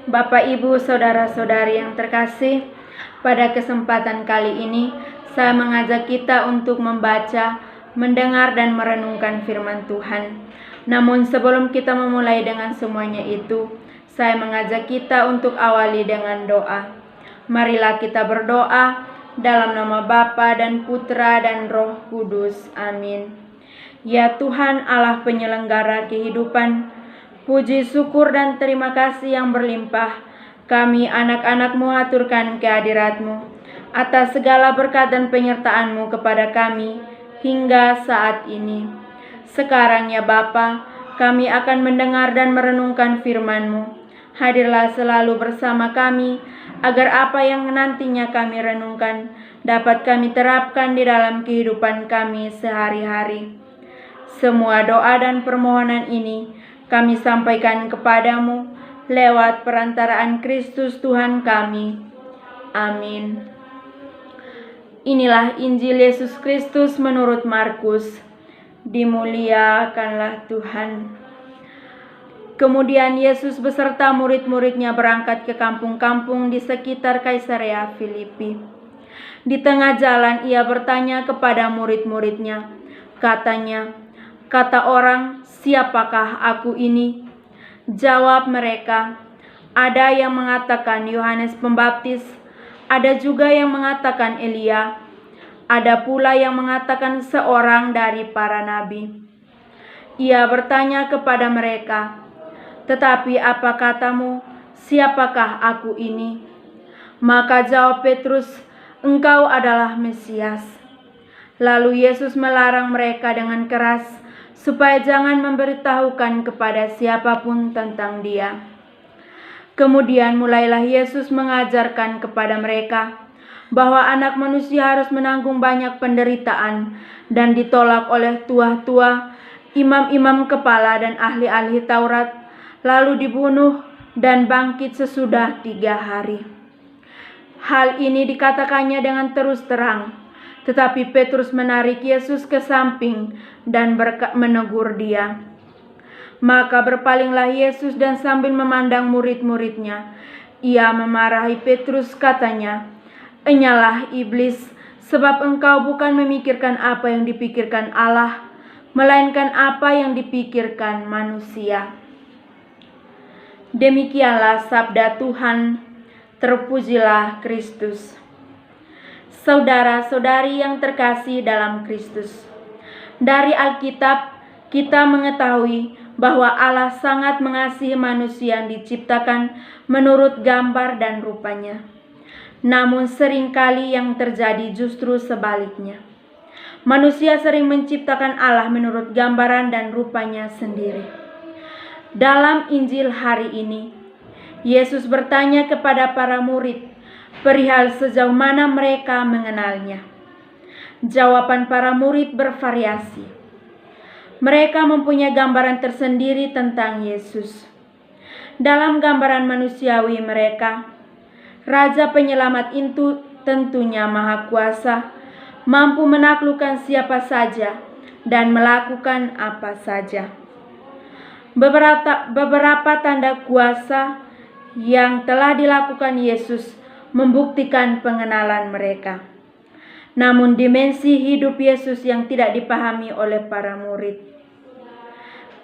Bapak, Ibu, Saudara-saudari yang terkasih, pada kesempatan kali ini saya mengajak kita untuk membaca, mendengar, dan merenungkan firman Tuhan. Namun sebelum kita memulai dengan semuanya itu, saya mengajak kita untuk awali dengan doa. Marilah kita berdoa dalam nama Bapa dan Putra dan Roh Kudus. Amin. Ya Tuhan Allah penyelenggara kehidupan, puji, syukur, dan terima kasih yang berlimpah kami anak-anak-Mu haturkan kehadirat-Mu atas segala berkat dan penyertaan-Mu kepada kami hingga saat ini. Sekarang ya Bapa, kami akan mendengar dan merenungkan firman-Mu. Hadirlah selalu bersama kami, agar apa yang nantinya kami renungkan dapat kami terapkan di dalam kehidupan kami sehari-hari. Semua doa dan permohonan ini kami sampaikan kepadamu lewat perantaraan Kristus Tuhan kami. Amin. Inilah Injil Yesus Kristus menurut Markus. Dimuliakanlah Tuhan. Kemudian Yesus beserta murid-muridnya berangkat ke kampung-kampung di sekitar Kaisarea Filipi. Di tengah jalan ia bertanya kepada murid-muridnya. Katanya, "Kata orang, siapakah aku ini?" Jawab mereka, "Ada yang mengatakan Yohanes Pembaptis, ada juga yang mengatakan Elia, ada pula yang mengatakan seorang dari para nabi." Ia bertanya kepada mereka, "Tetapi apa katamu, siapakah aku ini?" Maka jawab Petrus, "Engkau adalah Mesias." Lalu Yesus melarang mereka dengan keras supaya jangan memberitahukan kepada siapapun tentang Dia. Kemudian mulailah Yesus mengajarkan kepada mereka bahwa Anak Manusia harus menanggung banyak penderitaan dan ditolak oleh tua-tua, imam-imam kepala dan ahli-ahli Taurat, lalu dibunuh dan bangkit sesudah 3 hari. Hal ini dikatakannya dengan terus terang. Tetapi Petrus menarik Yesus ke samping dan menegur dia. Maka berpalinglah Yesus dan sambil memandang murid-muridnya, ia memarahi Petrus, katanya, "Enyalah iblis, sebab engkau bukan memikirkan apa yang dipikirkan Allah, melainkan apa yang dipikirkan manusia." Demikianlah sabda Tuhan. Terpujilah Kristus. Saudara-saudari yang terkasih dalam Kristus, dari Alkitab kita mengetahui bahwa Allah sangat mengasihi manusia yang diciptakan menurut gambar dan rupanya. Namun seringkali yang terjadi justru sebaliknya. Manusia sering menciptakan Allah menurut gambaran dan rupanya sendiri. Dalam Injil hari ini, Yesus bertanya kepada para murid perihal sejauh mana mereka mengenalnya. Jawaban para murid bervariasi. Mereka mempunyai gambaran tersendiri tentang Yesus. Dalam gambaran manusiawi mereka, Raja Penyelamat itu tentunya Maha Kuasa, mampu menaklukkan siapa saja dan melakukan apa saja. Beberapa tanda kuasa yang telah dilakukan Yesus membuktikan pengenalan mereka. Namun dimensi hidup Yesus yang tidak dipahami oleh para murid.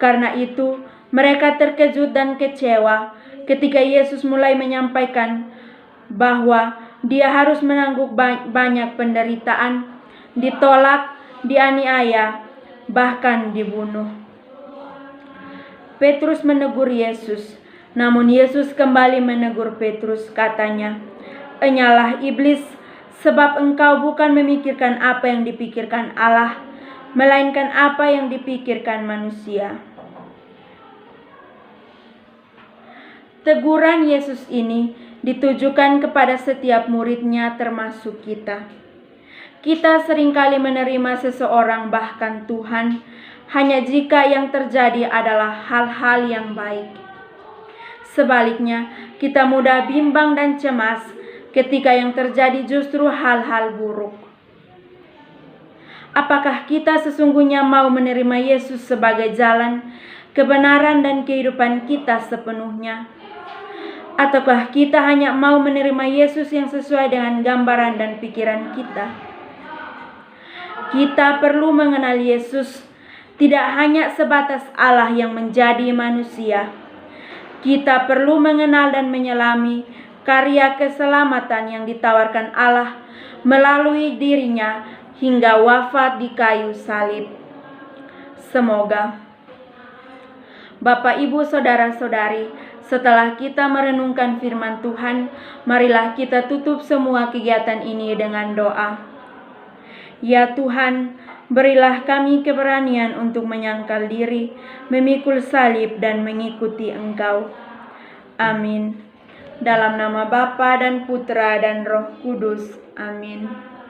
Karena itu, mereka terkejut dan kecewa ketika Yesus mulai menyampaikan bahwa Dia harus menanggung banyak penderitaan, ditolak, dianiaya, bahkan dibunuh. Petrus menegur Yesus, namun Yesus kembali menegur Petrus, katanya, "Enyalah iblis, sebab engkau bukan memikirkan apa yang dipikirkan Allah, melainkan apa yang dipikirkan manusia." Teguran Yesus ini ditujukan kepada setiap muridnya termasuk kita. Kita seringkali menerima seseorang bahkan Tuhan hanya jika yang terjadi adalah hal-hal yang baik. Sebaliknya, kita mudah bimbang dan cemas ketika yang terjadi justru hal-hal buruk. Apakah kita sesungguhnya mau menerima Yesus sebagai jalan, kebenaran, dan kehidupan kita sepenuhnya? Ataukah kita hanya mau menerima Yesus yang sesuai dengan gambaran dan pikiran kita? Kita perlu mengenal Yesus tidak hanya sebatas Allah yang menjadi manusia. Kita perlu mengenal dan menyelami karya keselamatan yang ditawarkan Allah melalui dirinya hingga wafat di kayu salib. Semoga Bapak, Ibu, Saudara-saudari, setelah kita merenungkan firman Tuhan, marilah kita tutup semua kegiatan ini dengan doa. Ya Tuhan, berilah kami keberanian untuk menyangkal diri, memikul salib dan mengikuti Engkau. Amin. Dalam nama Bapa dan Putra dan Roh Kudus. Amin.